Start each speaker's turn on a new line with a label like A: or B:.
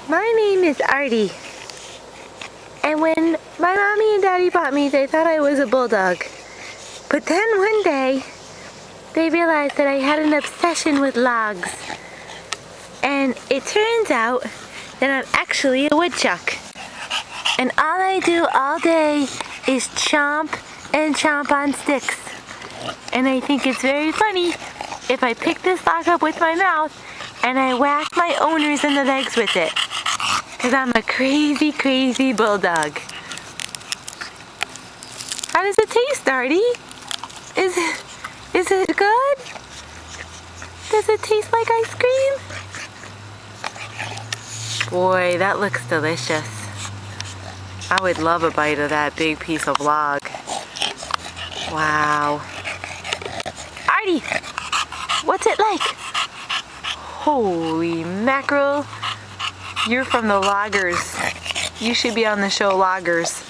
A: My name is Artie, and when my mommy and daddy bought me, they thought I was a bulldog. But then one day, they realized that I had an obsession with logs. And it turns out that I'm actually a woodchuck. And all I do all day is chomp and chomp on sticks. And I think it's very funny if I pick this log up with my mouth and I whack my owners in the legs with it. Because I'm a crazy, crazy bulldog. How does it taste, Artie? Is it good? Does it taste like ice cream? Boy, that looks delicious. I would love a bite of that big piece of log. Wow. Artie, what's it like? Holy mackerel. You're from the Loggers. You should be on the show Loggers.